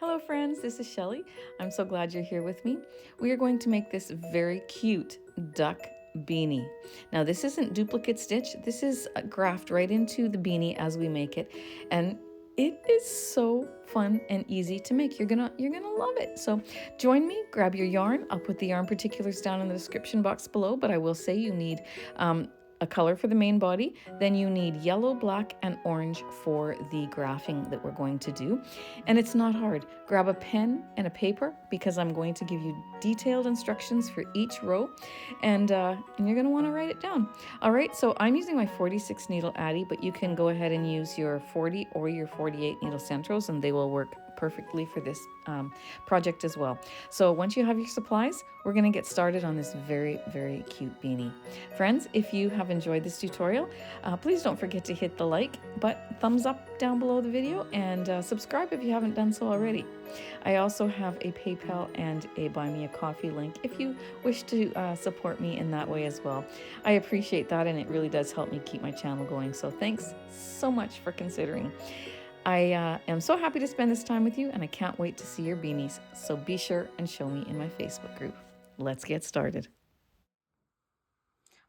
Hello friends, this is Shelley. I'm so glad you're here with me. We are going to make this very cute duck beanie. Now this isn't duplicate stitch, this is graft right into the beanie as we make it. And it is so fun and easy to make. You're gonna love it. So join me, grab your yarn. I'll put the yarn particulars down in the description box below, but I will say you need a color for the main body, then you need yellow, black, and orange for the graphing that we're going to do. And it's not hard. Grab a pen and a paper because I'm going to give you detailed instructions for each row, and you're going to want to write it down. All right, so I'm using my 46 needle Addi, but you can go ahead and use your 40 or your 48 needle centros, and they will work perfectly for this project as well. So once you have your supplies, we're going to get started on this very, very cute beanie. Friends, if you have enjoyed this tutorial, please don't forget to hit the like thumbs up down below the video, and subscribe if you haven't done so already. I also have a PayPal and a Buy Me a Coffee link if you wish to support me in that way as well. I appreciate that, and it really does help me keep my channel going. So thanks so much for considering. I am so happy to spend this time with you, and I can't wait to see your beanies. So be sure and show me in my Facebook group. Let's get started.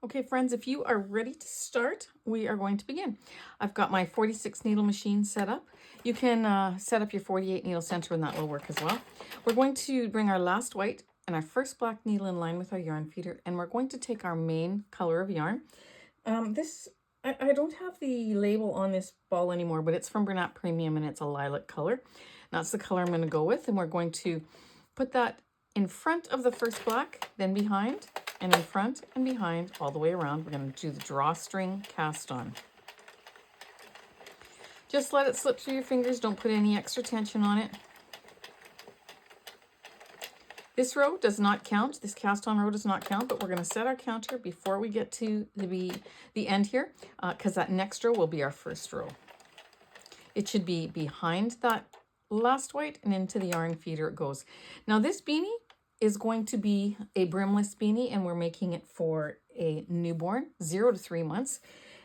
Okay, friends, if you are ready to start, we are going to begin. I've got my 46 needle machine set up. You can set up your 48 needle center, and that will work as well. We're going to bring our last white and our first black needle in line with our yarn feeder, and we're going to take our main color of yarn. I don't have the label on this ball anymore, but it's from Bernat Premium, and it's a lilac color. That's the color I'm going to go with, and we're going to put that in front of the first black, then behind, and in front and behind, all the way around. We're going to do the drawstring cast on. Just let it slip through your fingers. Don't put any extra tension on it. This row does not count. This cast on row does not count, but we're going to set our counter before we get to the end here, because that next row will be our first row. It should be behind that last white and into the yarn feeder it goes. Now this beanie is going to be a brimless beanie, and we're making it for a newborn, 0 to 3 months.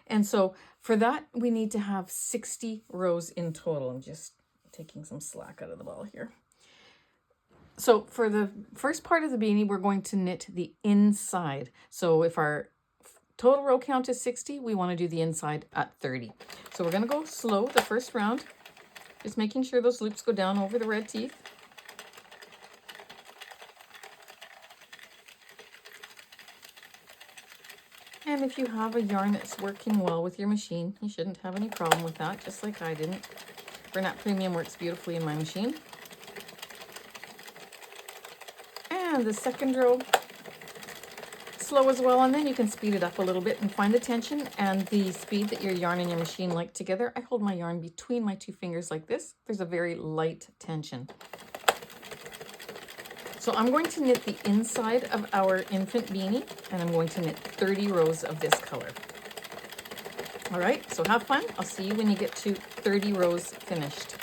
And so for that, we need to have 60 rows in total. I'm just taking some slack out of the ball here. So for the first part of the beanie, we're going to knit the inside. So if our total row count is 60, we want to do the inside at 30. So we're going to go slow the first round, just making sure those loops go down over the red teeth. And if you have a yarn that's working well with your machine, you shouldn't have any problem with that, just like I didn't. Bernat Premium works beautifully in my machine. And the second row, slow as well, and then you can speed it up a little bit and find the tension and the speed that your yarn and your machine like together. I hold my yarn between my two fingers like this. There's a very light tension. So I'm going to knit the inside of our infant beanie, and I'm going to knit 30 rows of this color. All right, so have fun. I'll see you when you get to 30 rows finished.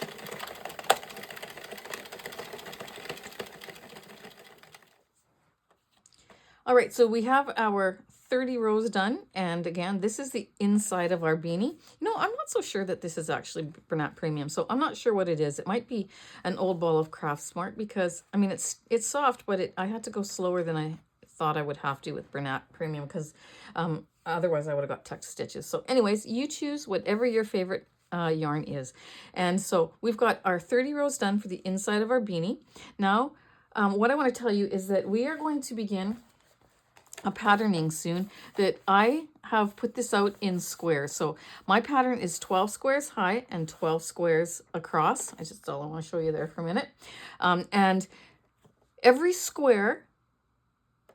All right, so we have our 30 rows done, and again, this is the inside of our beanie. You know, I'm not so sure that this is actually Bernat Premium, so I'm not sure what it is. It might be an old ball of Craft Smart, because I mean it's soft, but I had to go slower than I thought I would have to with Bernat Premium, because otherwise I would have got tucked stitches. So anyways, you choose whatever your favorite yarn is. And so we've got our 30 rows done for the inside of our beanie. Now, what I want to tell you is that we are going to begin a patterning soon, that I have put this out in squares. So my pattern is 12 squares high and 12 squares across. I want to show you there for a minute. And every square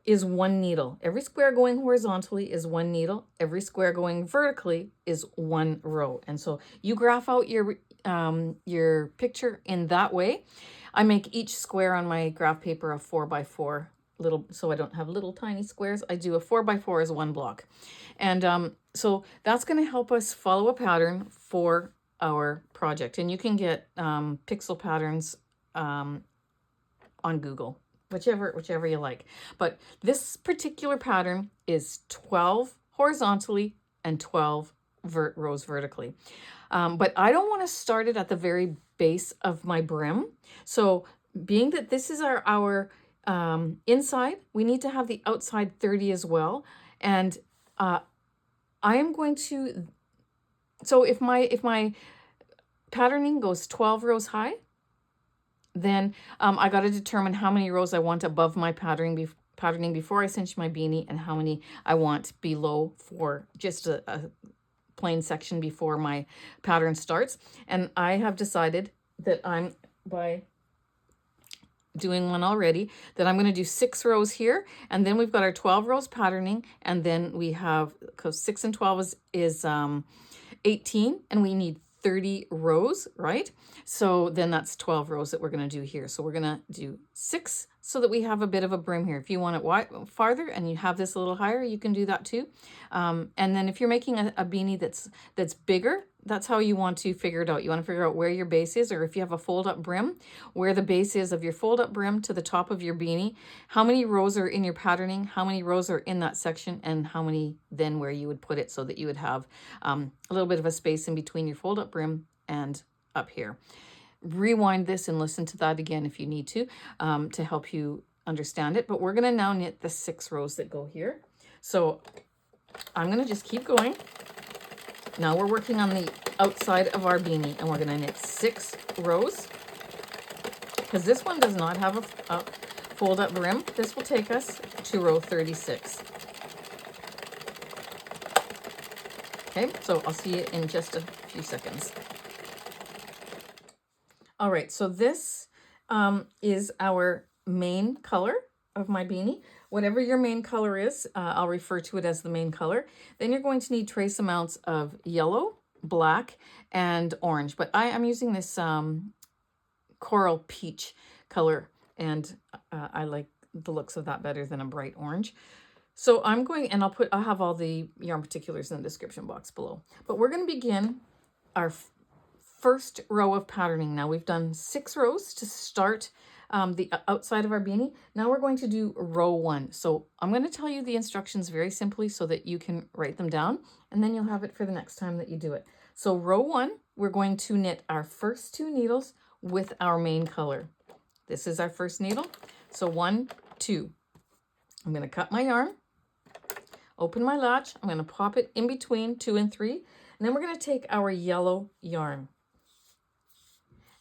is one needle. Every square going horizontally is one needle. Every square going vertically is one row. And so you graph out your picture in that way. I make each square on my graph paper a 4x4 so I don't have little tiny squares. I do a 4x4 as one block. And so that's going to help us follow a pattern for our project. And you can get pixel patterns on Google, whichever you like. But this particular pattern is 12 horizontally and 12 rows vertically. But I don't want to start it at the very base of my brim. So being that this is our inside, we need to have the outside 30 as well. And I am going to, so if my patterning goes 12 rows high, then I got to determine how many rows I want above my patterning before I cinch my beanie, and how many I want below for just a plain section before my pattern starts. And I have decided that I'm, by doing one already, that I'm going to do 6 rows here, and then we've got our 12 rows patterning, and then we have, because 6 and 12 is 18, and we need 30 rows, right? So then that's 12 rows that we're going to do here. So we're going to do 6 so that we have a bit of a brim here. If you want it farther and you have this a little higher, you can do that too. And then if you're making a beanie that's bigger, that's how you want to figure it out. You want to figure out where your base is, or if you have a fold-up brim, where the base is of your fold-up brim to the top of your beanie, how many rows are in your patterning, how many rows are in that section, and how many then where you would put it so that you would have a little bit of a space in between your fold-up brim and up here. Rewind this and listen to that again if you need to help you understand it. But we're going to now knit the 6 rows that go here. So I'm going to just keep going. Now we're working on the outside of our beanie, and we're going to knit 6 rows, because this one does not have a fold-up brim. This will take us to row 36. Okay, so I'll see you in just a few seconds. All right, so this is our main color of my beanie. Whatever your main color is, I'll refer to it as the main color. Then you're going to need trace amounts of yellow, black, and orange. But I'm using this coral peach color, and I like the looks of that better than a bright orange. So I'm going, and I'll have all the yarn particulars in the description box below. But we're going to begin our first row of patterning. Now we've done 6 rows to start the outside of our beanie. Now we're going to do row 1. So I'm going to tell you the instructions very simply so that you can write them down, and then you'll have it for the next time that you do it. So row 1, we're going to knit our first 2 needles with our main color. This is our first needle. So 1, 2. I'm going to cut my yarn, open my latch. I'm going to pop it in between 2 and 3. And then we're going to take our yellow yarn,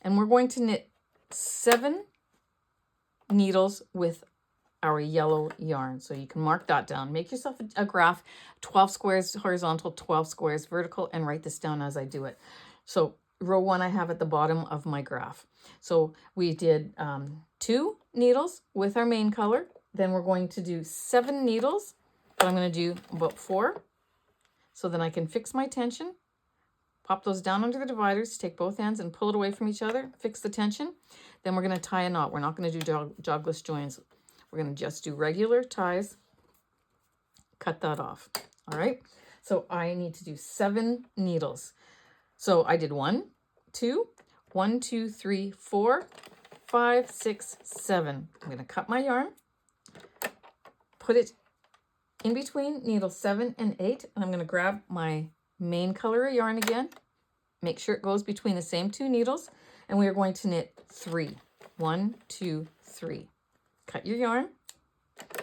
and we're going to knit 7 needles with our yellow yarn. So you can mark that down. Make yourself a graph, 12 squares horizontal, 12 squares vertical, and write this down as I do it. So row 1 I have at the bottom of my graph. So we did 2 needles with our main color. Then we're going to do 7 needles, but I'm going to do about 4. So then I can fix my tension. Pop those down under the dividers, take both ends and pull it away from each other, fix the tension. Then we're going to tie a knot. We're not going to do jogless joins. We're going to just do regular ties, cut that off. All right, so I need to do 7 needles. So I did 1, 2, 1, 2, 3, 4, 5, 6, 7. I'm going to cut my yarn, put it in between needles 7 and 8, and I'm going to grab my main color of yarn again, make sure it goes between the same 2 needles, and we are going to knit 3. 1, 2, 3. Cut your yarn,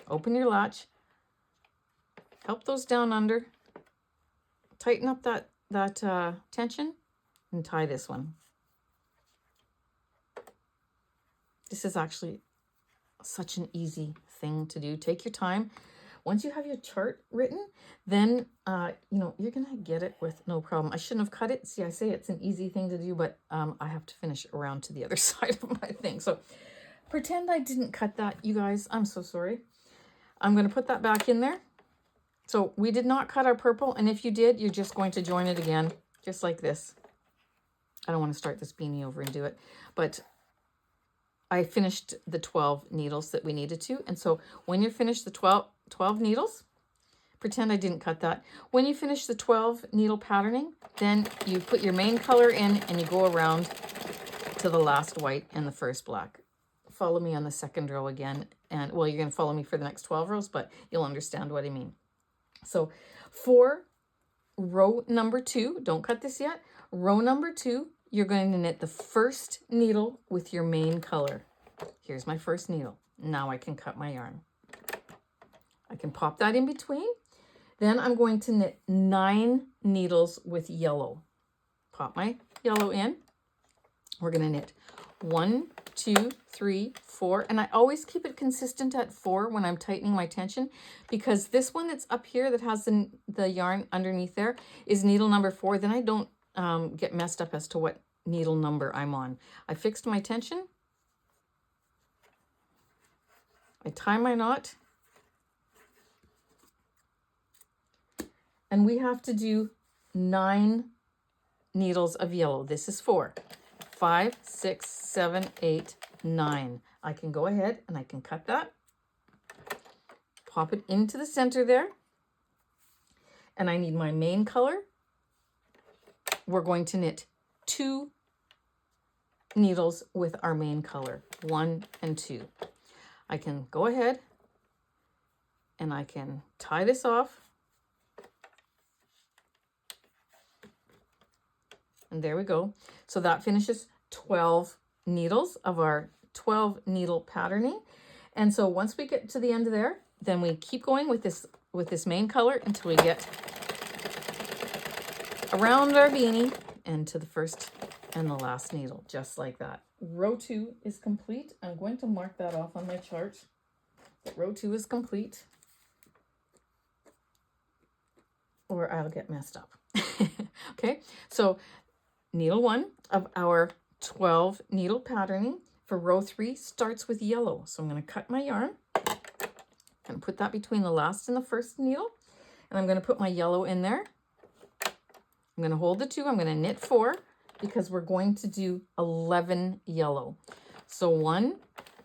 open your latch, help those down under, tighten up that tension, and tie this one. This is actually such an easy thing to do. Take your time. Once you have your chart written, then, you're going to get it with no problem. I shouldn't have cut it. See, I say it's an easy thing to do, but I have to finish around to the other side of my thing. So pretend I didn't cut that, you guys. I'm so sorry. I'm going to put that back in there. So we did not cut our purple. And if you did, you're just going to join it again, just like this. I don't want to start this beanie over and do it, but I finished the 12 needles that we needed to. And so when you're finished the 12 needles, pretend I didn't cut that. When you finish the 12 needle patterning, then you put your main color in and you go around to the last white and the first black. Follow me on the second row again. And well, you're going to follow me for the next 12 rows, but you'll understand what I mean. So for row number 2, don't cut this yet. Row number 2, you're going to knit the first needle with your main color. Here's my first needle. Now I can cut my yarn. I can pop that in between. Then I'm going to knit 9 needles with yellow. Pop my yellow in. We're going to knit 1, 2, 3, 4, and I always keep it consistent at 4 when I'm tightening my tension, because this one that's up here that has the yarn underneath there is needle number 4. Then I don't get messed up as to what needle number I'm on. I fixed my tension. I tie my knot. And we have to do 9 needles of yellow. This is 4. 5, 6, 7, 8, 9. I can go ahead and I can cut that. Pop it into the center there. And I need my main color. We're going to knit 2 needles with our main color, 1 and 2. I can go ahead and I can tie this off. And there we go. So that finishes 12 needles of our 12 needle patterning. And so once we get to the end of there, then we keep going with this main color until we get around our beanie and to the first and the last needle, just like that. Row 2 is complete. I'm going to mark that off on my chart. That row 2 is complete, or I'll get messed up. Okay, so needle 1 of our 12 needle patterning for row 3 starts with yellow. So I'm going to cut my yarn and put that between the last and the first needle. And I'm going to put my yellow in there. I'm going to hold the 2. I'm going to knit 4 because we're going to do 11 yellow. So 1,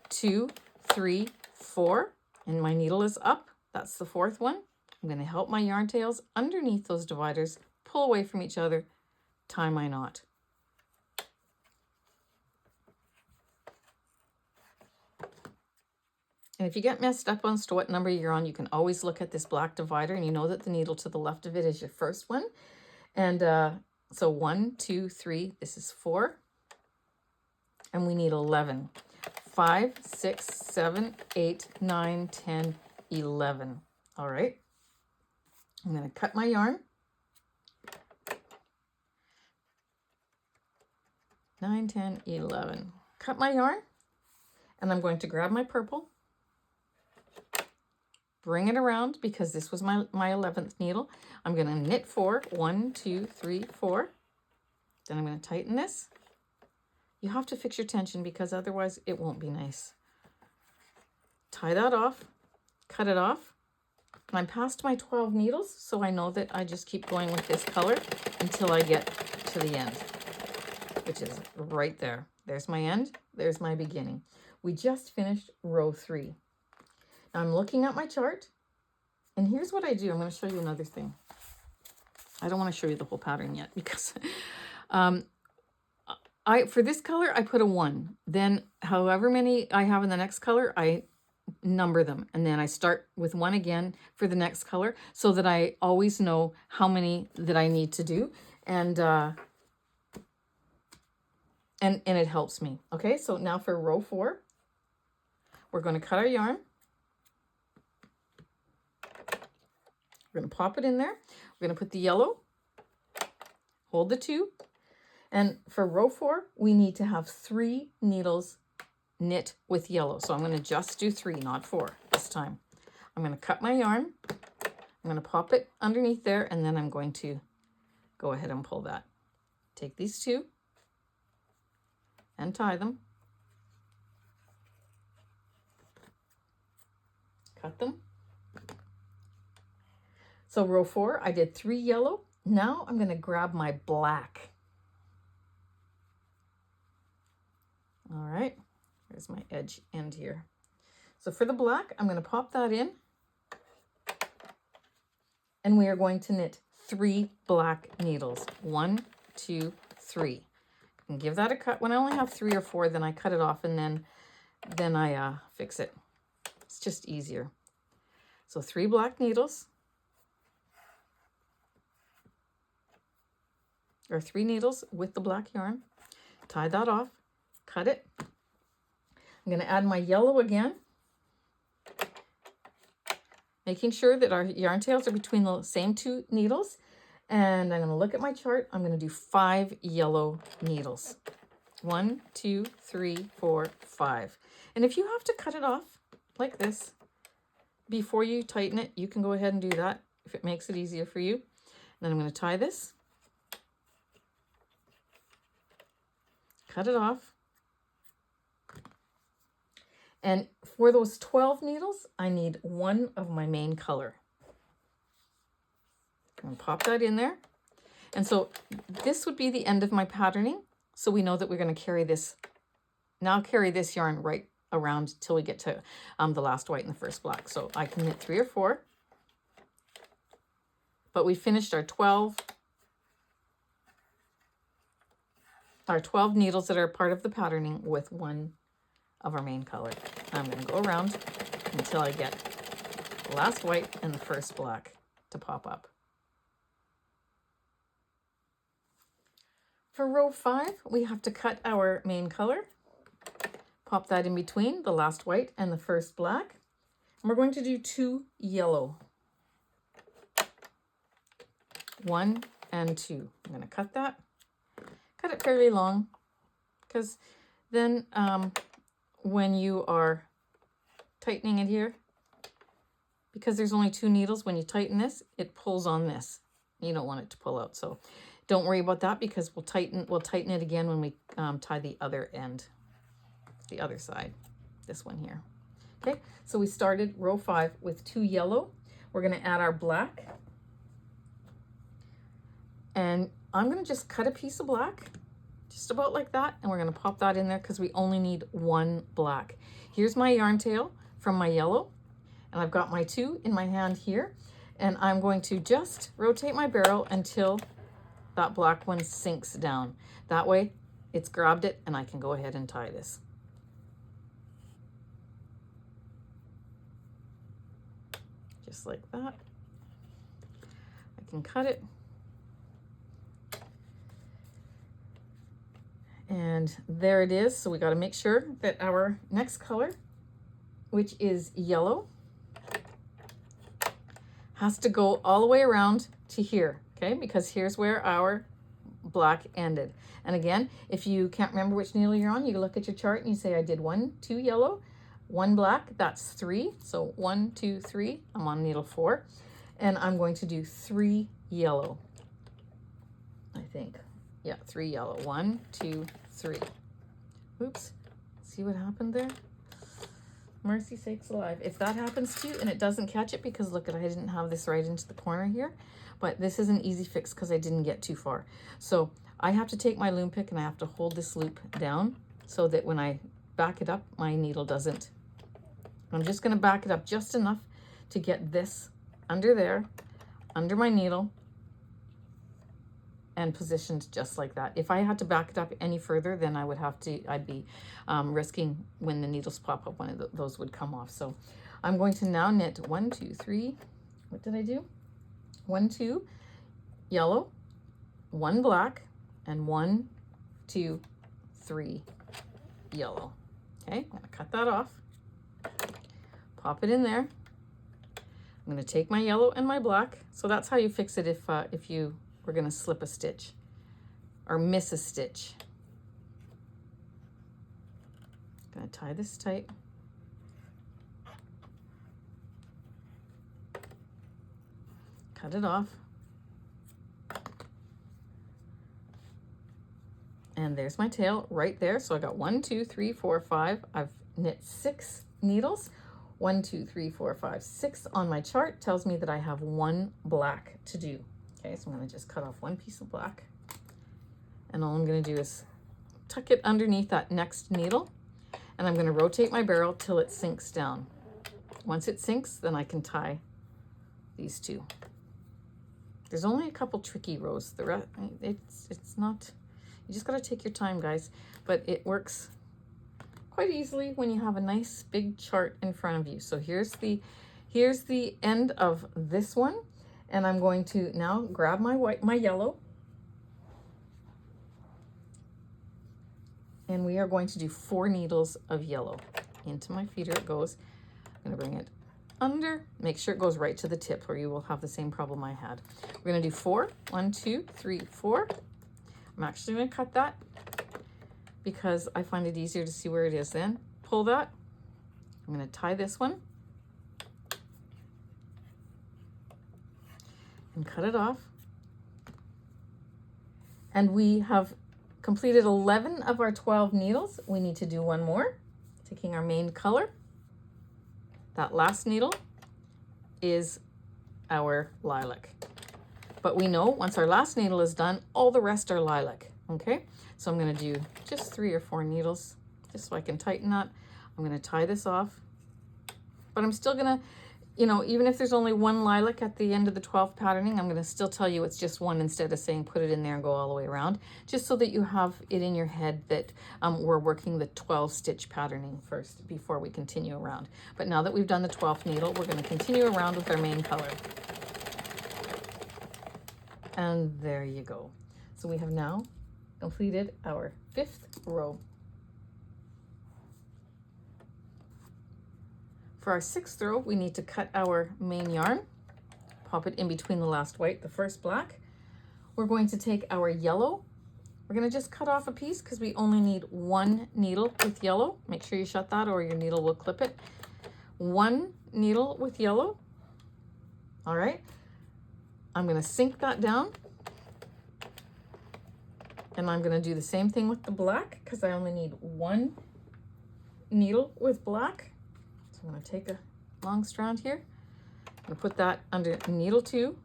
2, 3, 4, and my needle is up. That's the 4th one. I'm going to help my yarn tails underneath those dividers, pull away from each other, tie my knot. And if you get messed up as to what number you're on, you can always look at this black divider and you know that the needle to the left of it is your first one. And so 1, 2, 3, this is 4. And we need 11. 5, 6, 7, 8, 9, 10, 11. All right. I'm going to cut my yarn. 9, 10, 11. Cut my yarn. And I'm going to grab my purple. Bring it around because this was my 11th needle. I'm going to knit 4. 1, 2, 3, 4. Then I'm going to tighten this. You have to fix your tension because otherwise it won't be nice. Tie that off. Cut it off. And I'm past my 12 needles, so I know that I just keep going with this color until I get to the end, which is right there. There's my end. There's my beginning. We just finished row 3. Now I'm looking at my chart, and here's what I do. I'm going to show you another thing. I don't want to show you the whole pattern yet because for this color, I put a 1. Then however many I have in the next color, I number them. And then I start with 1 again for the next color so that I always know how many that I need to do. And it helps me. Okay, so now for row 4, we're going to cut our yarn. We're going to pop it in there. We're going to put the yellow, hold the 2. And for row 4, we need to have 3 needles knit with yellow. So I'm going to just do 3, not 4 this time. I'm going to cut my yarn. I'm going to pop it underneath there, and then I'm going to go ahead and pull that. Take these 2 and tie them. Cut them. So row 4, I did 3 yellow. Now I'm going to grab my black. All right, here's my edge end here. So for the black, I'm going to pop that in. And we are going to knit 3 black needles. 1, 2, 3. And give that a cut. When I only have 3 or 4, then I cut it off and then I fix it. It's just easier. So 3 black needles. Or 3 needles with the black yarn. tie that off, cut it. I'm going to add my yellow again, making sure that our yarn tails are between the same 2 needles. And I'm going to look at my chart. I'm going to do 5 yellow needles. 1, 2, 3, 4, 5. And if you have to cut it off like this before you tighten it, you can go ahead and do that if it makes it easier for you. And then I'm going to tie this, cut it off. And for those 12 needles, I need 1 of my main color. I'm going to pop that in there. And so this would be the end of my patterning. So we know that we're going to carry this, now carry this yarn right around till we get to the last white and the first black. So I can knit 3 or 4. But we finished our 12 needles that are part of the patterning with 1 of our main color. I'm going to go around until I get the last white and the first black to pop up. For row 5, we have to cut our main color, pop that in between the last white and the first black. And we're going to do 2 yellow. 1 and 2. I'm going to cut that. Cut it fairly long, because then when you are tightening it here, because there's only 2 needles, when you tighten this, it pulls on this. You don't want it to pull out, so don't worry about that, because we'll tighten it again when we tie the other end, the other side, this one here. Okay, so we started row 5 with 2 yellow. We're going to add our black, and I'm going to just cut a piece of black, just about like that, and we're going to pop that in there because we only need 1 black. Here's my yarn tail from my yellow, and I've got my 2 in my hand here, and I'm going to just rotate my barrel until that black one sinks down. That way it's grabbed it and I can go ahead and tie this. Just like that. I can cut it. And there it is. So we got to make sure that our next color, which is yellow, has to go all the way around to here, okay? Because here's where our black ended. And again, if you can't remember which needle you're on, you look at your chart and you say, I did 1, 2 yellow, 1 black, that's 3. So 1, 2, 3, I'm on needle 4. And I'm going to do 3 yellow, I think. Yeah, 3 yellow. 1, 2, 3. Oops, see what happened there? Mercy sakes alive. If that happens to you and it doesn't catch it, because look, I didn't have this right into the corner here, but this is an easy fix because I didn't get too far. So I have to take my loom pick and I have to hold this loop down so that when I back it up, my needle doesn't. I'm just going to back it up just enough to get this under there, under my needle, and positioned just like that. If I had to back it up any further, then I would have to, I'd be risking when the needles pop up, one of those would come off. So I'm going to now knit 1, 2, 3, what did I do? 1, 2, yellow, 1 black, and 1, 2, 3, yellow. Okay, I'm gonna cut that off, pop it in there. I'm gonna take my yellow and my black. So that's how you fix it if you we're going to slip a stitch or miss a stitch. Going to tie this tight. Cut it off. And there's my tail right there. So I got 1, 2, 3, 4, 5. I've knit 6 needles. 1, 2, 3, 4, 5, 6 on my chart tells me that I have 1 black to do. Okay, so I'm going to just cut off 1 piece of black, and all I'm going to do is tuck it underneath that next needle, and I'm going to rotate my barrel till it sinks down. Once it sinks, then I can tie these 2. There's only a couple tricky rows. The rest, it's not, you just got to take your time, guys, but it works quite easily when you have a nice big chart in front of you. So here's the end of this one. And I'm going to now grab my yellow, And we are going to do 4 needles of yellow. Into my feeder it goes. I'm going to bring it under. Make sure it goes right to the tip or you will have the same problem I had. We're going to do 4. 1, 2, 3, 4. I'm actually going to cut that because I find it easier to see where it is then. Pull that. I'm going to tie this one and cut it off. And we have completed 11 of our 12 needles. We need to do one more, taking our main color. That last needle is our lilac. But we know once our last needle is done, all the rest are lilac, okay? So I'm gonna do just 3 or 4 needles, just so I can tighten that. I'm gonna tie this off, but I'm still gonna, you know, even if there's only 1 lilac at the end of the 12th patterning, I'm gonna still tell you it's just 1 instead of saying put it in there and go all the way around, just so that you have it in your head that we're working the 12 stitch patterning first before we continue around. But now that we've done the 12th needle, we're gonna continue around with our main color. And there you go. So we have now completed our 5th row. For our 6th row, we need to cut our main yarn, pop it in between the last white, the first black. We're going to take our yellow. We're going to just cut off a piece because we only need 1 needle with yellow. Make sure you shut that or your needle will clip it. 1 needle with yellow. All right. I'm going to sink that down. And I'm going to do the same thing with the black because I only need 1 needle with black. So I'm going to take a long strand here. I'm going to put that under needle 2.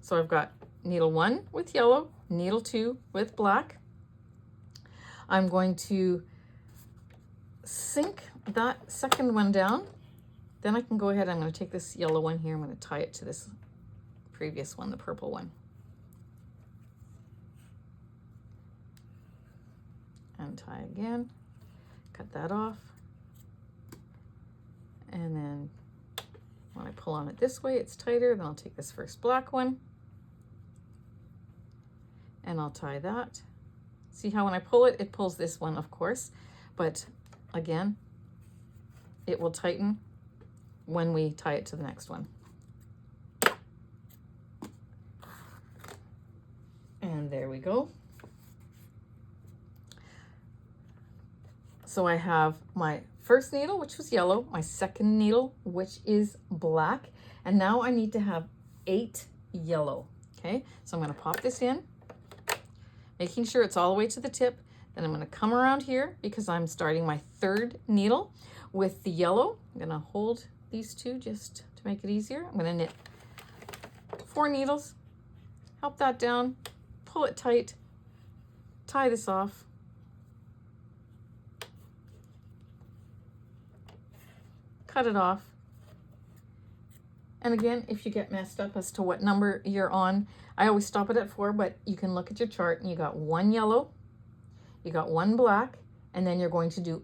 So I've got needle 1 with yellow, needle 2 with black. I'm going to sink that second one down. Then I can go ahead, I'm going to take this yellow one here, I'm going to tie it to this previous one, the purple one. And tie again, cut that off. And then when I pull on it this way, it's tighter. Then I'll take this first black one and I'll tie that. See how when I pull it, it pulls this one, of course, but again, it will tighten when we tie it to the next one. And there we go. So I have my first needle, which was yellow, my second needle, which is black, and now I need to have 8 yellow, okay? So I'm gonna pop this in, making sure it's all the way to the tip. Then I'm gonna come around here because I'm starting my 3rd needle with the yellow. I'm gonna hold these two just to make it easier. I'm gonna knit 4 needles, help that down, pull it tight, tie this off, cut it off. And again, if you get messed up as to what number you're on, I always stop it at 4, but you can look at your chart and you got 1 yellow, you got 1 black, and then you're going to do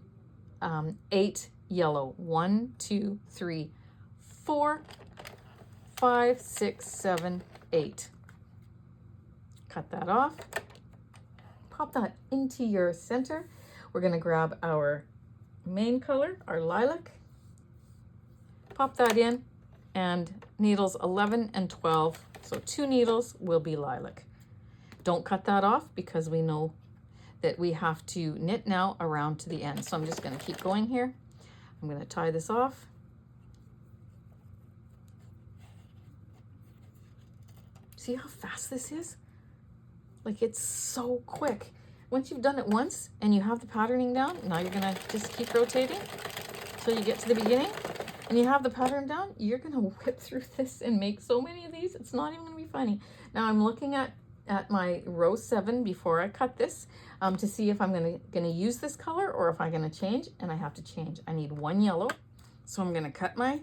8 yellow. 1, 2, 3, 4, 5, 6, 7, 8. Cut that off. Pop that into your center. We're going to grab our main color, our lilac. Pop that in, and needles 11 and 12, so 2 needles will be lilac. Don't cut that off because we know that we have to knit now around to the end. So I'm just going to keep going here. I'm going to tie this off. See how fast this is? Like, it's so quick. Once you've done it once and you have the patterning down, now you're going to just keep rotating till you get to the beginning. And you have the pattern down, you're gonna whip through this and make so many of these, it's not even gonna be funny. Now I'm looking at my row 7 before I cut this to see if I'm gonna use this color or if I'm gonna change, and I have to change. I need 1 yellow, so I'm gonna cut my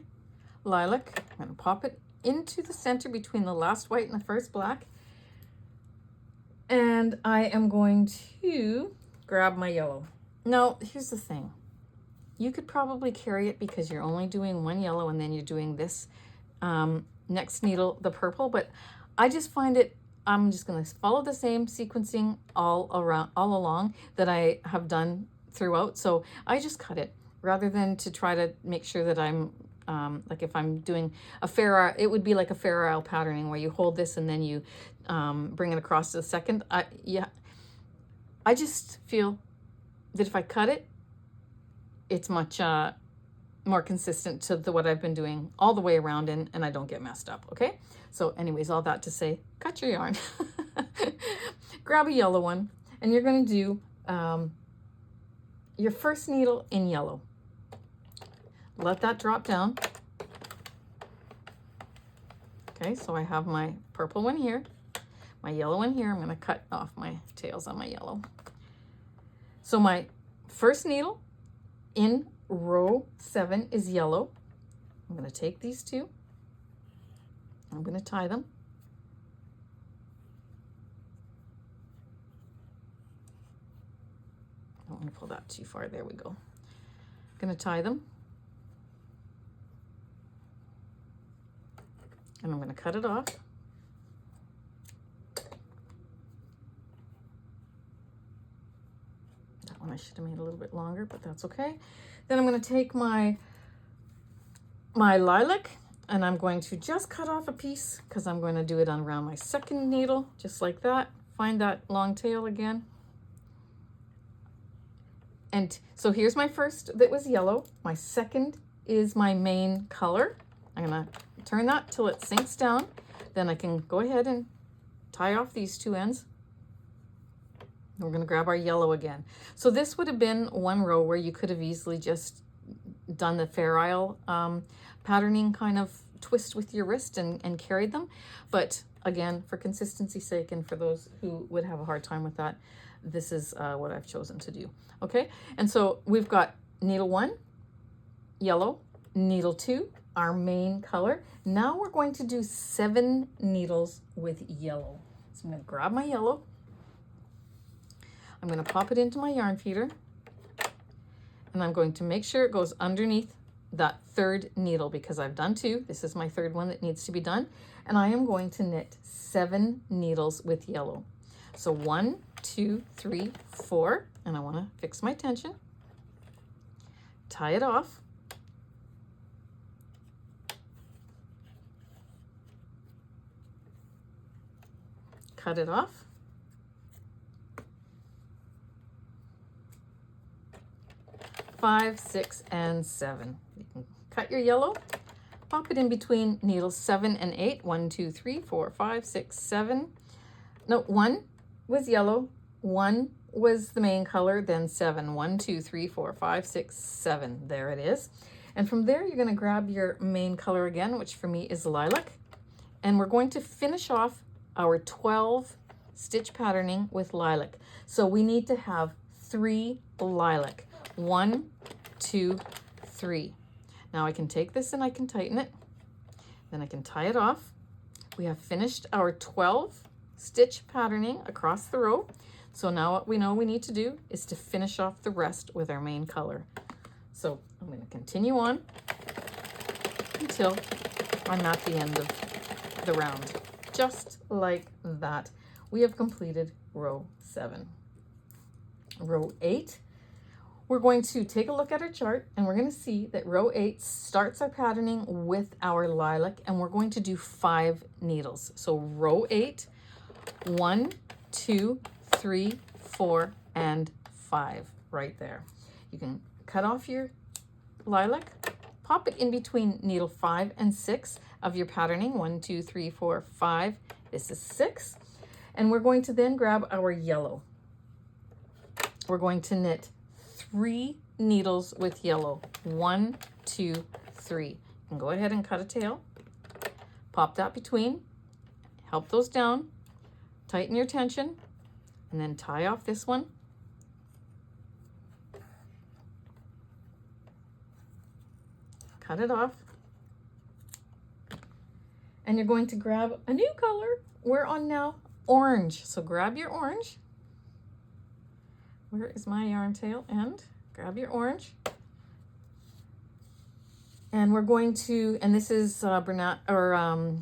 lilac, I'm gonna pop it into the center between the last white and the first black, and I am going to grab my yellow. Now, here's the thing. You could probably carry it because you're only doing 1 yellow and then you're doing this next needle, the purple, but I just find it I'm just going to follow the same sequencing all along that I have done throughout. So I just cut it rather than to try to make sure that I'm like if I'm doing a fair, it would be like a fair isle patterning where you hold this and then you bring it across to the second. I just feel that if I cut it, it's much more consistent to what I've been doing all the way around, and I don't get messed up, okay? So anyways, all that to say, cut your yarn. Grab a yellow one, and you're going to do your first needle in yellow. Let that drop down. Okay, so I have my purple one here, my yellow one here. I'm going to cut off my tails on my yellow. So my first needle in row 7 is yellow. I'm going to take these two. I'm going to tie them. I don't want to pull that too far. There we go. I'm going to tie them. And I'm going to cut it off. That one I should have made a little bit longer, but that's okay. Then I'm going to take my lilac, and I'm going to just cut off a piece because I'm going to do it on around my second needle, just like that. Find that long tail again. And so here's my first that was yellow. My second is my main color. I'm going to turn that till it sinks down. Then I can go ahead and tie off these two ends. And we're going to grab our yellow again. So this would have been one row where you could have easily just done the Fair Isle patterning kind of twist with your wrist and carried them. But again, for consistency's sake and for those who would have a hard time with that, this is what I've chosen to do. Okay, and so we've got needle 1, yellow, needle 2, our main color. Now we're going to do 7 needles with yellow. So I'm going to grab my yellow. I'm going to pop it into my yarn feeder, and I'm going to make sure it goes underneath that third needle because I've done 2. This is my third one that needs to be done, and I am going to knit 7 needles with yellow. So 1, 2, 3, 4, and I want to fix my tension. Tie it off. Cut it off. Five, 6, and 7. You can cut your yellow, pop it in between needles 7 and 8. 1, 2, 3, 4, 5, 6, 7. No, 1 was yellow, 1 was the main color, then 7. 1, 2, 3, 4, 5, 6, 7. There it is. And from there, you're going to grab your main color again, which for me is lilac. And we're going to finish off our 12 stitch patterning with lilac. So we need to have 3 lilac. 1, 2, 3. Now I can take this and I can tighten it. Then I can tie it off. We have finished our 12 stitch patterning across the row. So now what we know we need to do is to finish off the rest with our main color. So I'm going to continue on until I'm at the end of the round. Just like that. We have completed row 7. Row 8. We're going to take a look at our chart, and we're going to see that row 8 starts our patterning with our lilac, and we're going to do 5 needles. So row 8, 1, 2, 3, 4, and 5 right there. You can cut off your lilac, pop it in between needle 5 and 6 of your patterning. 1, 2, 3, 4, 5. This is 6. And we're going to then grab our yellow. We're going to knit 3 needles with yellow. 1, 2, 3. You can go ahead and cut a tail. Pop that between. Help those down. Tighten your tension. And then tie off this one. Cut it off. And you're going to grab a new color. We're on now orange. So grab your orange. Where is my yarn tail end? Grab your orange. And we're going to, and this is Bernat or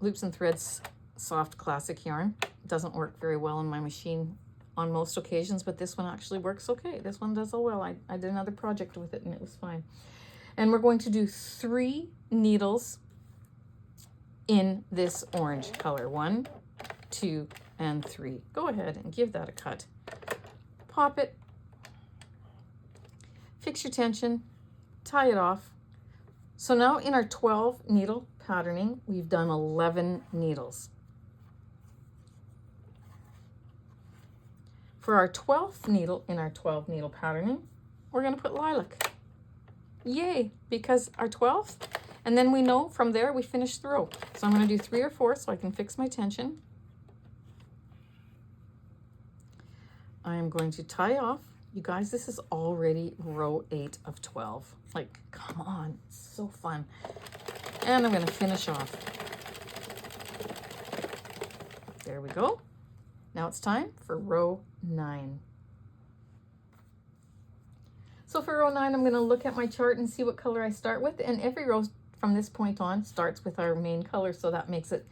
Loops and Threads soft classic yarn. It doesn't work very well in my machine on most occasions, but this one actually works okay. This one does so well. I did another project with it and it was fine. And we're going to do 3 needles in this orange color. 1, 2, and 3. Go ahead and give that a cut. Pop it, fix your tension, tie it off. So now in our 12 needle patterning, we've done 11 needles. For our 12th needle in our 12 needle patterning, we're going to put lilac. Yay, because our 12th, and then we know from there we finish the row. So I'm going to do 3 or 4 so I can fix my tension. I am going to tie off. You guys, this is already row 8 of 12. Like, come on, it's so fun. And I'm going to finish off. There we go. Now it's time for row 9. So for row 9, I'm going to look at my chart and see what color I start with. And every row from this point on starts with our main color, so that makes it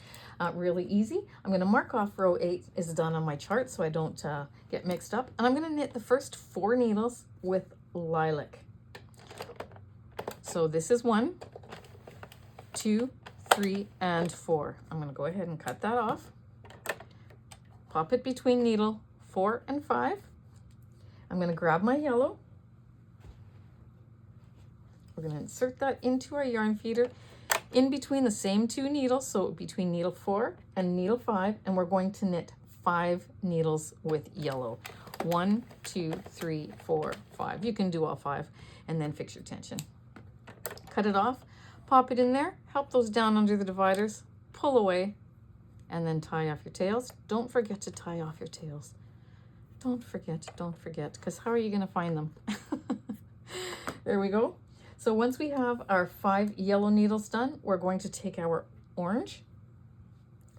really easy. I'm going to mark off row 8 is done on my chart so I don't get mixed up. And I'm going to knit the first 4 needles with lilac. So this is 1, 2, 3, and 4. I'm going to go ahead and cut that off. Pop it between needle 4 and 5. I'm going to grab my yellow. We're going to insert that into our yarn feeder in between the same 2 needles, so between needle 4 and needle 5, and we're going to knit 5 needles with yellow. 1, 2, 3, 4, 5. You can do all 5 and then fix your tension. Cut it off, pop it in there, help those down under the dividers, pull away, and then tie off your tails. Don't forget to tie off your tails. Don't forget, because how are you going to find them? There we go. So once we have our 5 yellow needles done, we're going to take our orange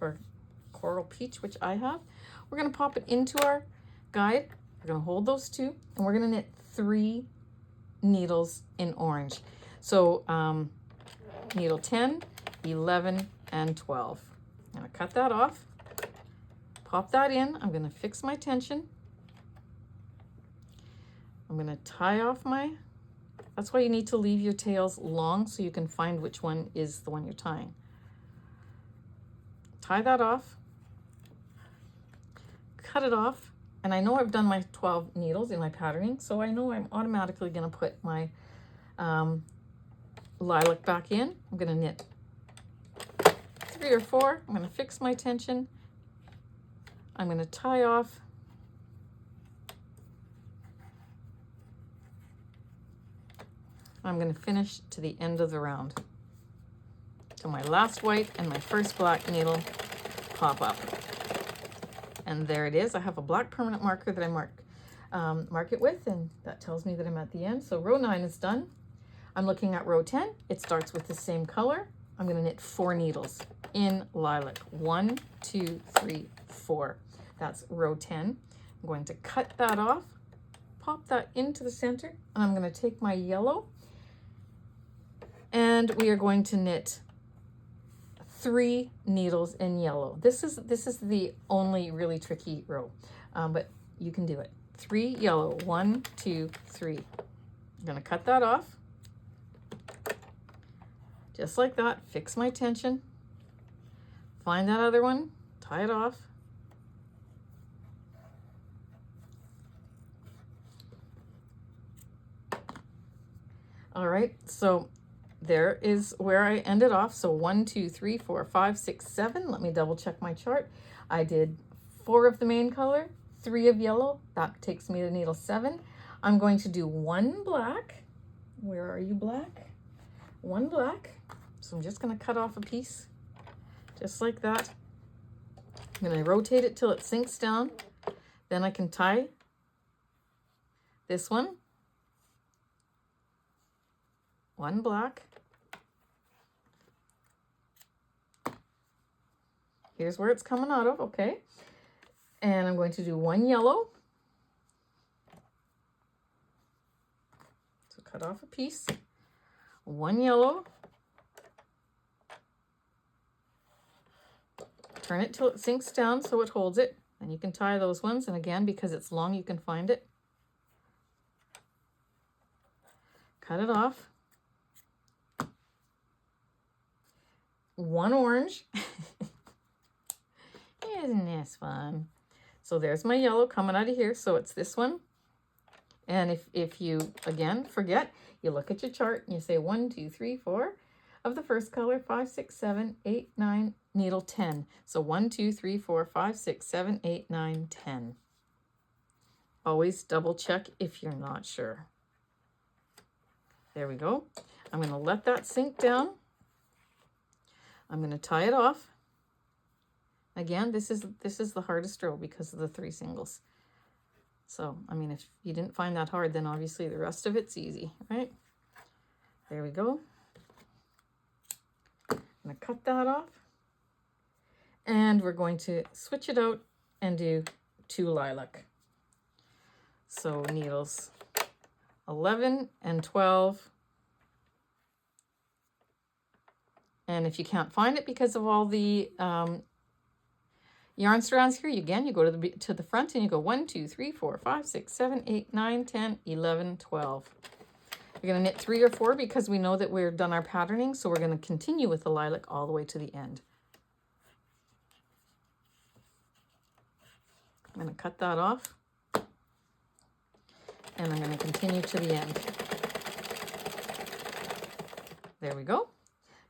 or coral peach, which I have. We're going to pop it into our guide. We're going to hold those 2, and we're going to knit 3 needles in orange. So needle 10, 11, and 12. I'm going to cut that off, pop that in. I'm going to fix my tension. I'm going to tie off my, that's why you need to leave your tails long so you can find which one is the one you're tying. Tie that off, cut it off, and I know I've done my 12 needles in my patterning, so I know I'm automatically going to put my lilac back in. I'm going to knit 3 or 4. I'm going to fix my tension. I'm going to tie off. I'm going to finish to the end of the round. So my last white and my first black needle pop up. And there it is. I have a black permanent marker that I mark it with, and that tells me that I'm at the end. So row 9 is done. I'm looking at row 10. It starts with the same color. I'm going to knit 4 needles in lilac. 1, 2, 3, 4. That's row 10. I'm going to cut that off, pop that into the center, and I'm going to take my yellow, and we are going to knit 3 needles in yellow. This is the only really tricky row, but you can do it. 3 yellow. 1, 2, 3. I'm going to cut that off. Just like that, fix my tension, find that other one, tie it off. All right, so there is where I ended off. So 1, 2, 3, 4, 5, 6, 7. Let me double check my chart. I did 4 of the main color, 3 of yellow. That takes me to needle 7. I'm going to do 1 black. Where are you, black? 1 black. So I'm just going to cut off a piece, just like that. I'm going to rotate it till it sinks down. Then I can tie this one. 1 black. Here's where it's coming out of, okay? And I'm going to do 1 yellow. So cut off a piece. 1 yellow. turn it till it sinks down so it holds it. And you can tie those ones. And again, because it's long, you can find it. Cut it off. One orange. Isn't this fun? So there's my yellow coming out of here. So it's this one. And if you, again, forget, you look at your chart and you say 1, 2, 3, 4 of the first color, 5, 6, 7, 8, 9, needle 10. So 1, 2, 3, 4, 5, 6, 7, 8, 9, 10. Always double check if you're not sure. There we go. I'm going to let that sink down. I'm going to tie it off. Again, this is the hardest row because of the 3 singles. So, I mean, if you didn't find that hard, then obviously the rest of it's easy, right? There we go. I'm going to cut that off. And we're going to switch it out and do 2 lilac. So needles 11 and 12. And if you can't find it because of all the yarn strands here, you go to the front and you go 1, 2, 3, 4, 5, 6, 7, 8, 9, 10, 11, 12. You're going to knit 3 or 4 because we know that we're done our patterning. So we're going to continue with the lilac all the way to the end. I'm going to cut that off. And I'm going to continue to the end. There we go.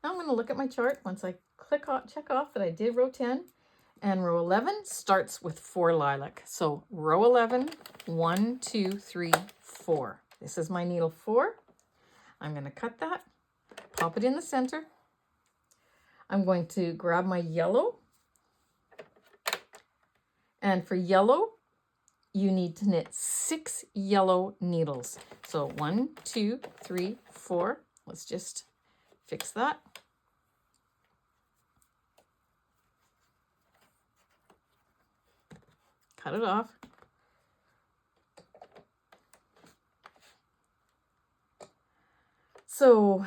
Now I'm going to look at my chart once I check off that I did row 10. And row 11 starts with 4 lilac. So row 11, 1, 2, 3, 4. This is my needle 4. I'm going to cut that, pop it in the center. I'm going to grab my yellow. And for yellow, you need to knit 6 yellow needles. So 1, 2, 3, 4. Let's just fix that. Cut it off. So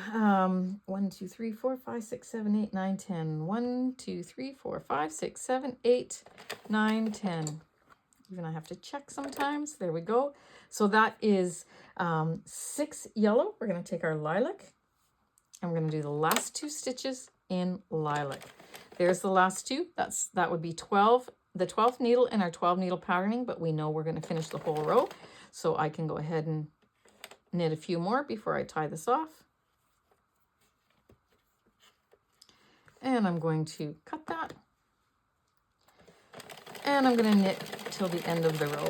1, 2, 3, 4, 5, 6, 7, 8, 9, 10. 1, 2, 3, 4, 5, 6, 7, 8, 9, 10. Even I have to check sometimes. There we go. So that is 6 yellow. We're going to take our lilac and we're going to do the last 2 stitches in lilac. There's the last 2. That would be 12. The 12th needle in our 12 needle patterning, but we know we're going to finish the whole row. So I can go ahead and knit a few more before I tie this off. And I'm going to cut that. And I'm going to knit till the end of the row.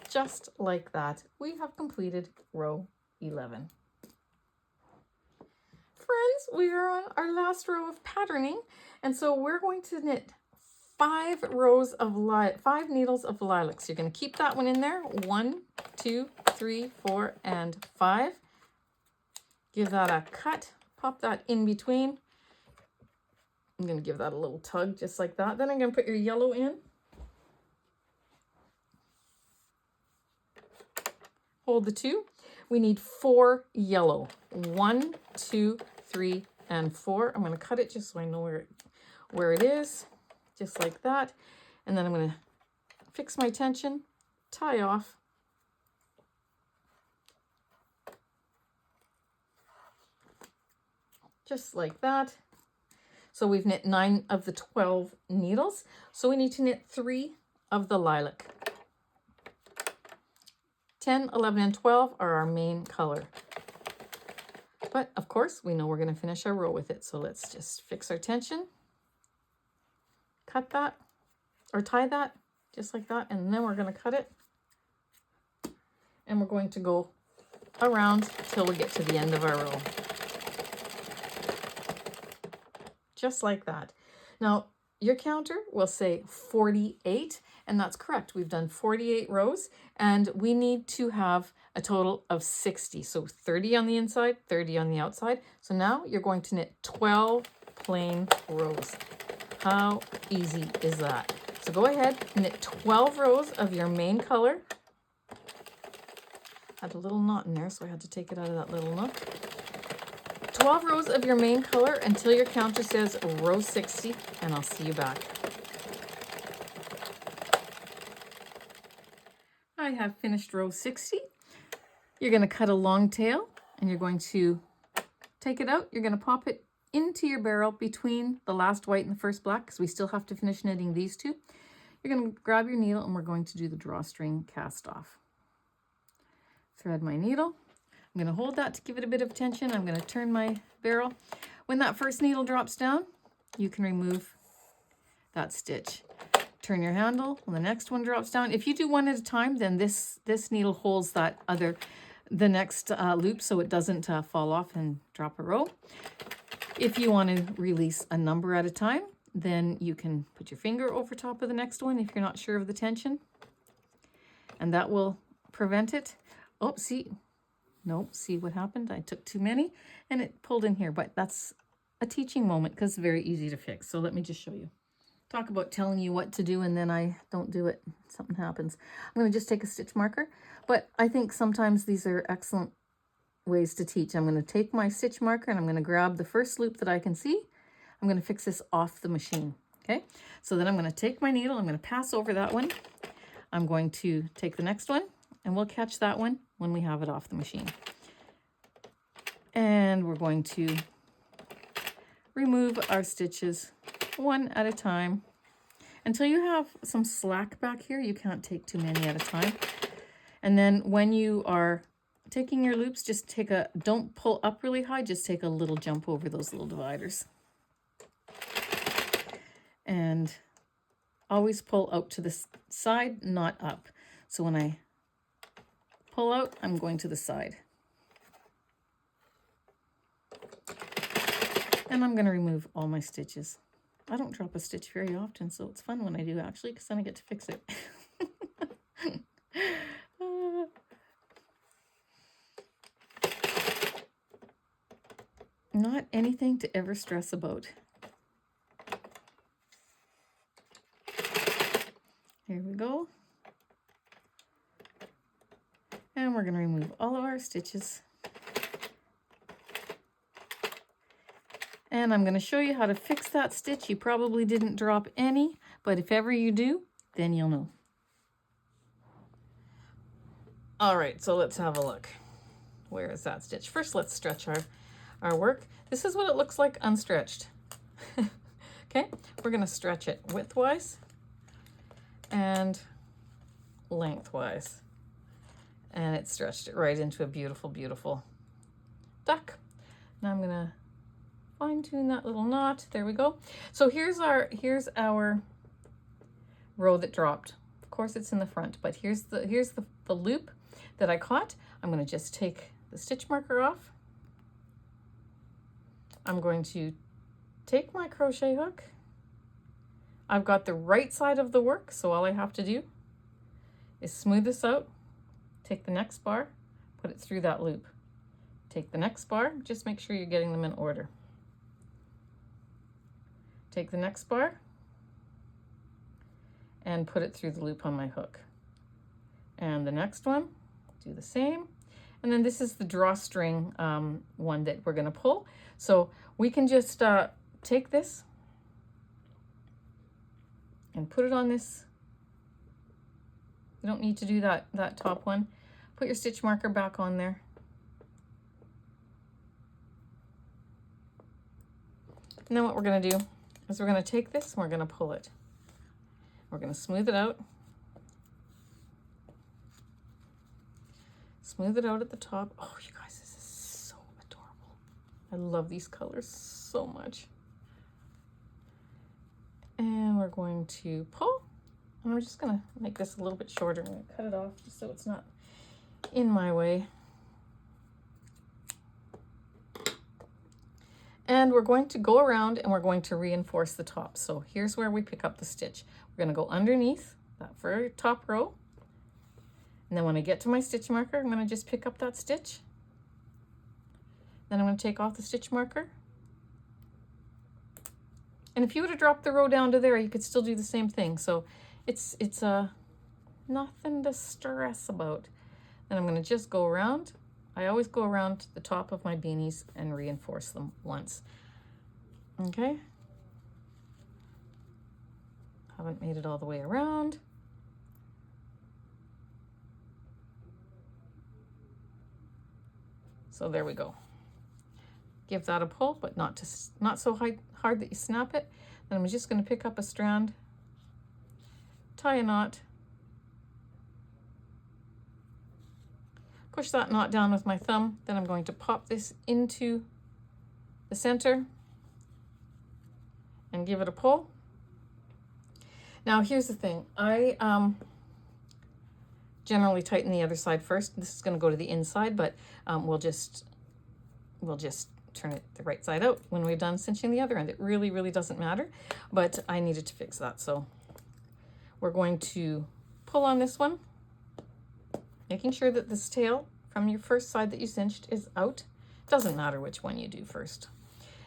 Just like that, we have completed row 11. Friends, we are on our last row of patterning. And so we're going to knit 5 rows of 5 needles of lilac. So you're going to keep that one in there. 1, 2, 3, 4, and 5. Give that a cut. Pop that in between. I'm going to give that a little tug just like that. Then I'm going to put your yellow in. Hold the 2. We need 4 yellow. 1, 2, 3, and 4. I'm going to cut it just so I know where it is. Just like that. And then I'm going to fix my tension, tie off. Just like that. So we've knit 9 of the 12 needles. So we need to knit 3 of the lilac. 10, 11, and 12 are our main color. But of course, we know we're going to finish our row with it. So let's just fix our tension. Cut that, or tie that, just like that. And then we're going to cut it. And we're going to go around till we get to the end of our row. Just like that. Now, your counter will say 48, and that's correct. We've done 48 rows, and we need to have a total of 60. So 30 on the inside, 30 on the outside. So now you're going to knit 12 plain rows. How easy is that? So go ahead, knit 12 rows of your main color. Had a little knot in there, so I had to take it out of that little nook. 12 rows of your main color until your counter says row 60, and I'll see you back. I have finished row 60. You're going to cut a long tail, and you're going to take it out. You're going to pop it into your barrel between the last white and the first black, because we still have to finish knitting these two. You're going to grab your needle, and we're going to do the drawstring cast off. Thread my needle. I'm going to hold that to give it a bit of tension. I'm going to turn my barrel. When that first needle drops down, you can remove that stitch. Turn your handle when the next one drops down. If you do one at a time, then this needle holds the next loop so it doesn't fall off and drop a row. If you want to release a number at a time, then you can put your finger over top of the next one if you're not sure of the tension, and that will prevent it. Oh, see? Nope, see what happened? I took too many and it pulled in here, but that's a teaching moment because it's very easy to fix. So let me just show you. Talk about telling you what to do and then I don't do it. Something happens. I'm going to just take a stitch marker, but I think sometimes these are excellent ways to teach. I'm going to take my stitch marker and I'm going to grab the first loop that I can see. I'm going to fix this off the machine. Okay, so then I'm going to take my needle. I'm going to pass over that one. I'm going to take the next one and we'll catch that one when we have it off the machine. And we're going to remove our stitches one at a time until you have some slack back here. You can't take too many at a time. And then when you are taking your loops, just don't pull up really high, just take a little jump over those little dividers. And always pull out to the side, not up. So when I pull out, I'm going to the side. And I'm going to remove all my stitches. I don't drop a stitch very often, so it's fun when I do actually, because then I get to fix it. Not anything to ever stress about. Here we go. And we're going to remove all of our stitches. And I'm going to show you how to fix that stitch. You probably didn't drop any, but if ever you do, then you'll know. All right, so let's have a look. Where is that stitch? First, let's stretch our work. This is what it looks like unstretched. Okay, we're going to stretch it widthwise and lengthwise. And it stretched it right into a beautiful, beautiful duck. Now I'm going to fine tune that little knot. There we go. So here's our row that dropped. Of course it's in the front, but here's the loop that I caught. I'm going to just take the stitch marker off. I'm going to take my crochet hook. I've got the right side of the work, so all I have to do is smooth this out, take the next bar, put it through that loop. Take the next bar, just make sure you're getting them in order. Take the next bar and put it through the loop on my hook. And the next one, do the same. And then this is the drawstring one that we're going to pull. So we can just take this and put it on this. You don't need to do that top one. Put your stitch marker back on there. And then what we're going to do is we're going to take this and we're going to pull it. We're going to smooth it out. Smooth it out at the top. Oh, you guys, this is so adorable. I love these colors so much. And we're going to pull. And I'm just going to make this a little bit shorter. I'm going to cut it off just so it's not in my way. And we're going to go around and we're going to reinforce the top. So here's where we pick up the stitch. We're going to go underneath that very top row. And then when I get to my stitch marker, I'm going to just pick up that stitch. Then I'm going to take off the stitch marker. And if you would have dropped the row down to there, you could still do the same thing. So it's nothing to stress about. Then I'm going to just go around I always go around the top of my beanies and reinforce them once. Okay. Haven't made it all the way around. So there we go. Give that a pull, but not so hard that you snap it. Then I'm just going to pick up a strand, tie a knot, push that knot down with my thumb. Then I'm going to pop this into the center and give it a pull. Now here's the thing. I generally tighten the other side first. This is going to go to the inside, but we'll just turn it the right side out when we're done cinching the other end. It really, really doesn't matter, but I needed to fix that. So we're going to pull on this one, making sure that this tail from your first side that you cinched is out. Doesn't matter which one you do first.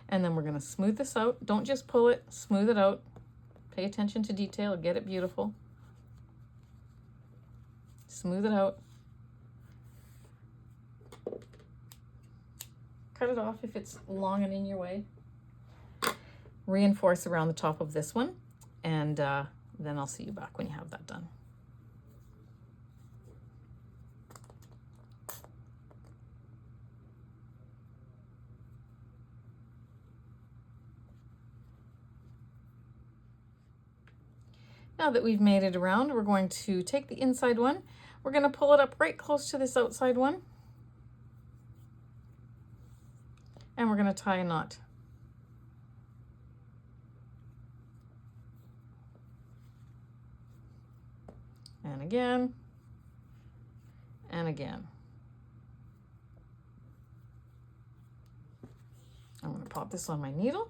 And then we're going to smooth this out. Don't just pull it, smooth it out. Pay attention to detail, get it beautiful. Smooth it out. Cut it off if it's long and in your way. Reinforce around the top of this one, and then I'll see you back when you have that done. Now that we've made it around, we're going to take the inside one. We're going to pull it up right close to this outside one. And we're going to tie a knot. And again. And again. I'm going to pop this on my needle.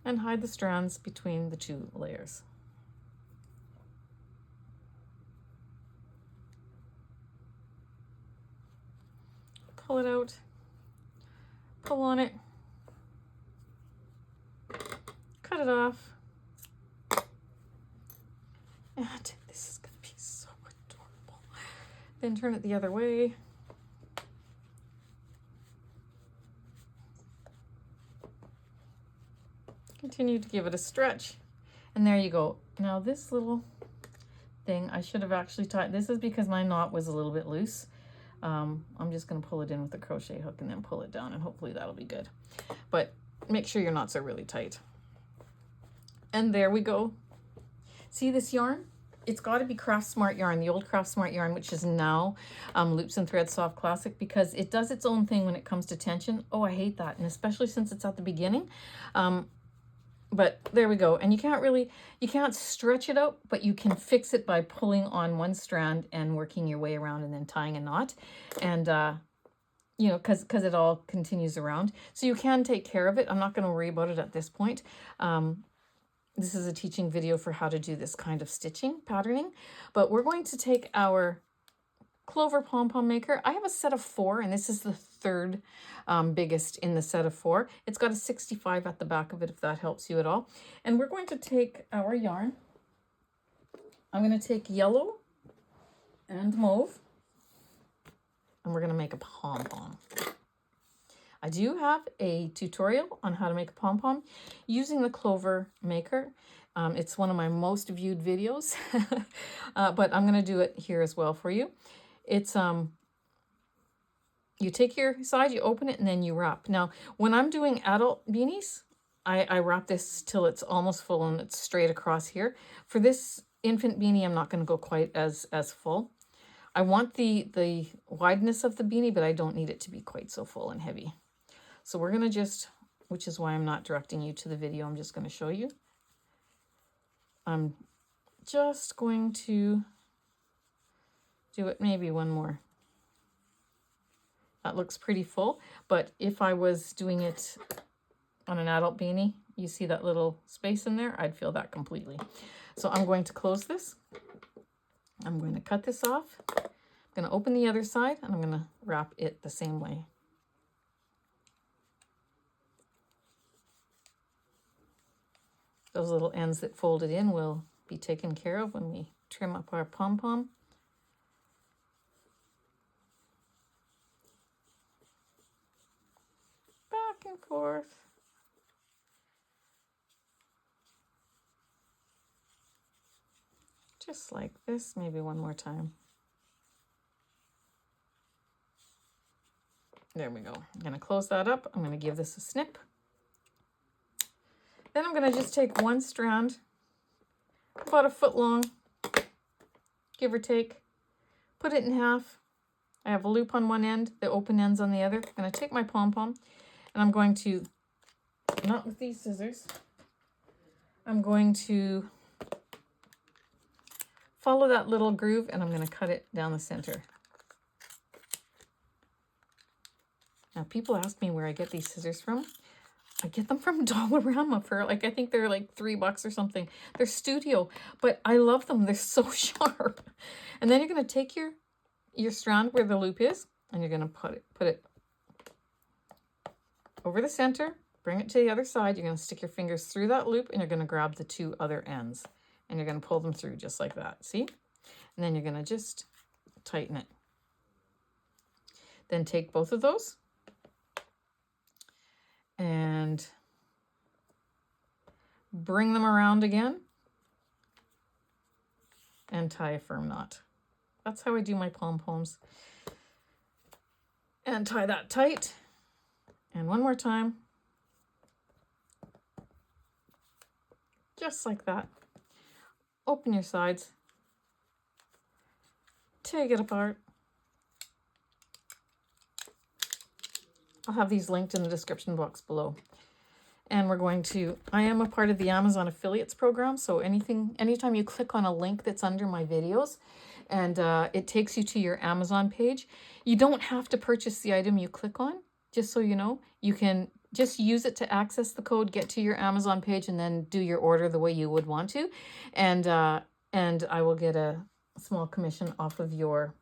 And hide the strands between the two layers. Pull it out, pull on it, cut it off, and this is going to be so adorable. Then turn it the other way. Continue to give it a stretch, and there you go. Now this little thing, I should have actually tied, this is because my knot was a little bit loose. I'm just going to pull it in with a crochet hook and then pull it down, and hopefully that'll be good. But make sure your knots are really tight. And there we go. See this yarn? It's got to be Craft Smart yarn, the old Craft Smart yarn, which is now Loops and Thread Soft Classic, because it does its own thing when it comes to tension. Oh, I hate that, and especially since it's at the beginning. But there we go. And you can't stretch it out, but you can fix it by pulling on one strand and working your way around and then tying a knot. And, you know, because it all continues around. So you can take care of it. I'm not going to worry about it at this point. This is a teaching video for how to do this kind of stitching, patterning. But we're going to take our Clover pom-pom maker. I have a set of 4, and this is the third biggest in the set of 4. It's got a 65 at the back of it, if that helps you at all. And we're going to take our yarn. I'm going to take yellow and mauve, and we're going to make a pom-pom. I do have a tutorial on how to make a pom-pom using the Clover maker. It's one of my most viewed videos, but I'm going to do it here as well for you. It's, you take your side, you open it, and then you wrap. Now, when I'm doing adult beanies, I wrap this till it's almost full and it's straight across here. For this infant beanie, I'm not going to go quite as full. I want the wideness of the beanie, but I don't need it to be quite so full and heavy. So we're going to just, which is why I'm not directing you to the video, I'm just going to show you. I'm just going to do it maybe one more. That looks pretty full, but if I was doing it on an adult beanie, you see that little space in there, I'd fill that completely. So I'm going to close this. I'm going to cut this off. I'm going to open the other side, and I'm going to wrap it the same way. Those little ends that folded in will be taken care of when we trim up our pom-pom. Back and forth. Just like this, maybe one more time. There we go. I'm going to close that up. I'm going to give this a snip. Then I'm going to just take one strand, about a foot long, give or take, put it in half. I have a loop on one end, the open end's on the other. I'm going to take my pom-pom and I'm going to, not with these scissors, I'm going to follow that little groove and I'm going to cut it down the center. Now, people ask me where I get these scissors from. I get them from Dollarama for like, I think they're like $3 or something. They're studio, but I love them. They're so sharp. And then you're going to take your strand where the loop is and you're going to put it over the center, bring it to the other side. You're going to stick your fingers through that loop and you're going to grab the two other ends and you're going to pull them through just like that. See? And then you're going to just tighten it. Then take both of those and bring them around again and tie a firm knot. That's how I do my pom-poms. And tie that tight. And one more time. Just like that. Open your sides. Take it apart. I'll have these linked in the description box below. And we're going to, I am a part of the Amazon affiliates program. So anytime you click on a link that's under my videos and it takes you to your Amazon page, you don't have to purchase the item you click on. Just so you know, you can just use it to access the code, get to your Amazon page, and then do your order the way you would want to. And I will get a small commission off of your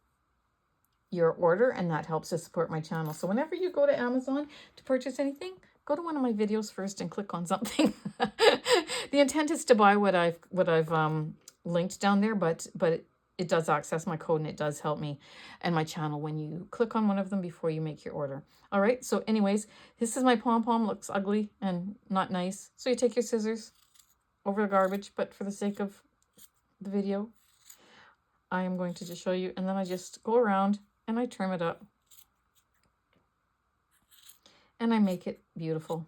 order, and that helps to support my channel. So whenever you go to Amazon to purchase anything, go to one of my videos first and click on something. The intent is to buy what I've linked down there, but it does access my code and it does help me and my channel when you click on one of them before you make your order. All right, so anyways, this is my pom-pom. Looks ugly and not nice. So you take your scissors over the garbage, but for the sake of the video, I am going to just show you. And then I just go around and I trim it up. And I make it beautiful.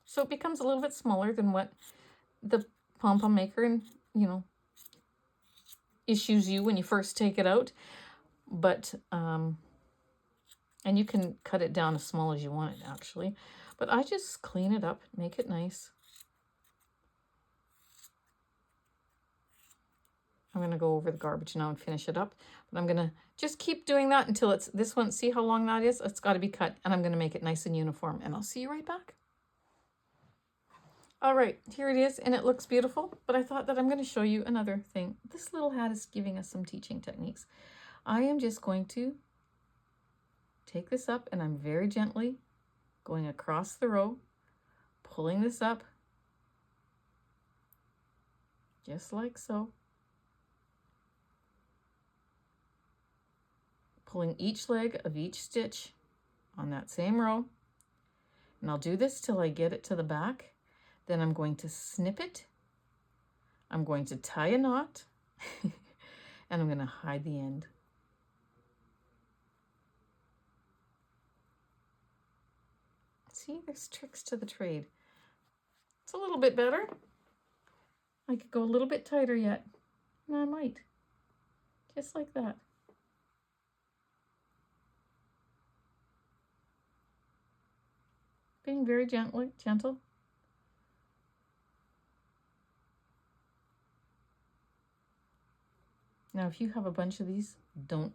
So it becomes a little bit smaller than what the pom-pom maker and issues you when you first take it out, but and you can cut it down as small as you want it actually, but I just clean it up, make it nice. I'm going to go over the garbage now and finish it up, but I'm going to just keep doing that until it's this one. See how long that is? It's got to be cut, and I'm going to make it nice and uniform, and I'll see you right back. All right, here it is, and it looks beautiful, but I thought that I'm going to show you another thing. This little hat is giving us some teaching techniques. I am just going to take this up, and I'm very gently going across the row, pulling this up, just like so. Pulling each leg of each stitch on that same row. And I'll do this till I get it to the back. Then I'm going to snip it. I'm going to tie a knot. And I'm going to hide the end. See, there's tricks to the trade. It's a little bit better. I could go a little bit tighter yet. And I might. Just like that. Being very gentle. Now, if you have a bunch of these, don't,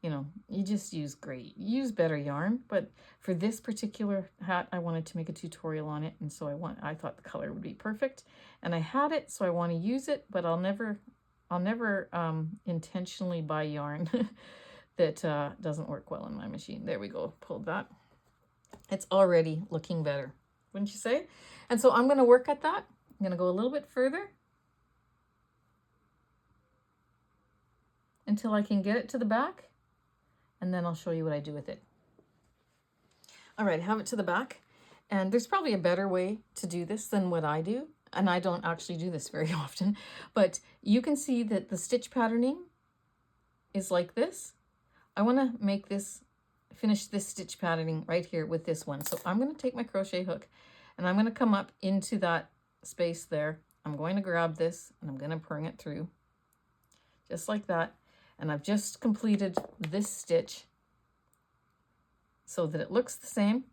you just use use better yarn. But for this particular hat, I wanted to make a tutorial on it. And so I thought the color would be perfect. And I had it, so I want to use it, but I'll never intentionally buy yarn that doesn't work well in my machine. There we go, pulled that. It's already looking better, wouldn't you say? And so I'm going to work at that I'm going to go a little bit further until I can get it to the back, and then I'll show you what I do with it. All right, have it to the back, and there's probably a better way to do this than what I do, and I don't actually do this very often, but you can see that the stitch patterning is like this. I want to make this, finish this stitch patterning right here with this one. So I'm going to take my crochet hook and I'm going to come up into that space there. I'm going to grab this and I'm going to bring it through just like that. And I've just completed this stitch so that it looks the same.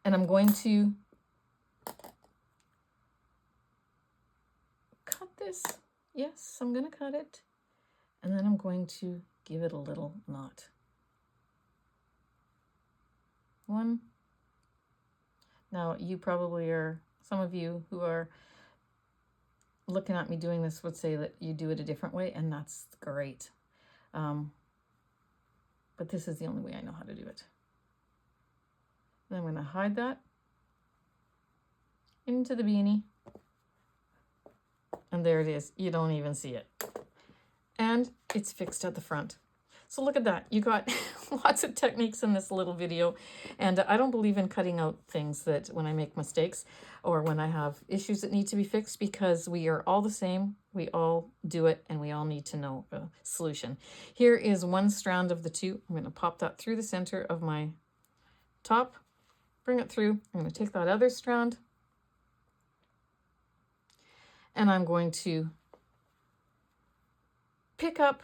And I'm going to cut this. Yes, I'm going to cut it. And then I'm going to give it a little knot. One. Now you probably are, some of you who are looking at me doing this would say that you do it a different way, and that's great. But this is the only way I know how to do it. Then I'm going to hide that into the beanie. And there it is. You don't even see it. And it's fixed at the front. So look at that. You got lots of techniques in this little video. And I don't believe in cutting out things that when I make mistakes or when I have issues that need to be fixed, because we are all the same. We all do it and we all need to know a solution. Here is one strand of the two. I'm going to pop that through the center of my top, bring it through. I'm going to take that other strand and I'm going to pick up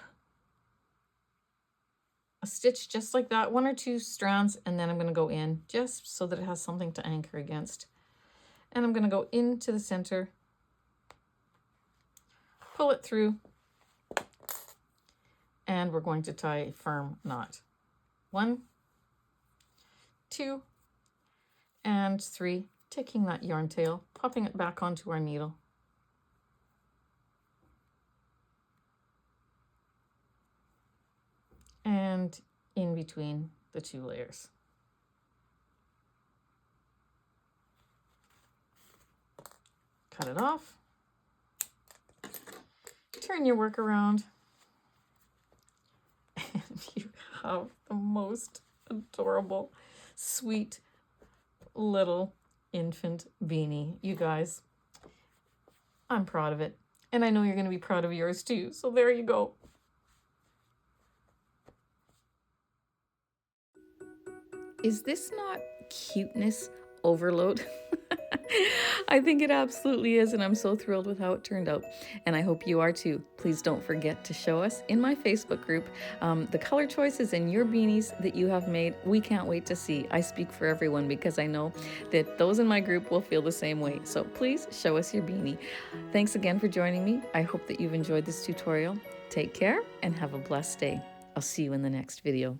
a stitch just like that, one or two strands, and then I'm going to go in just so that it has something to anchor against. And I'm going to go into the center, pull it through, and we're going to tie a firm knot. 1, 2, and 3, taking that yarn tail, popping it back onto our needle. And in between the two layers. Cut it off. Turn your work around. And you have the most adorable, sweet little infant beanie. You guys, I'm proud of it. And I know you're going to be proud of yours too. So there you go. Is this not cuteness overload? I think it absolutely is, and I'm so thrilled with how it turned out, and I hope you are too. Please don't forget to show us in my Facebook group the color choices and your beanies that you have made. We can't wait to see. I speak for everyone because I know that those in my group will feel the same way. So please show us your beanie. Thanks again for joining me. I hope that you've enjoyed this tutorial. Take care and have a blessed day. I'll see you in the next video.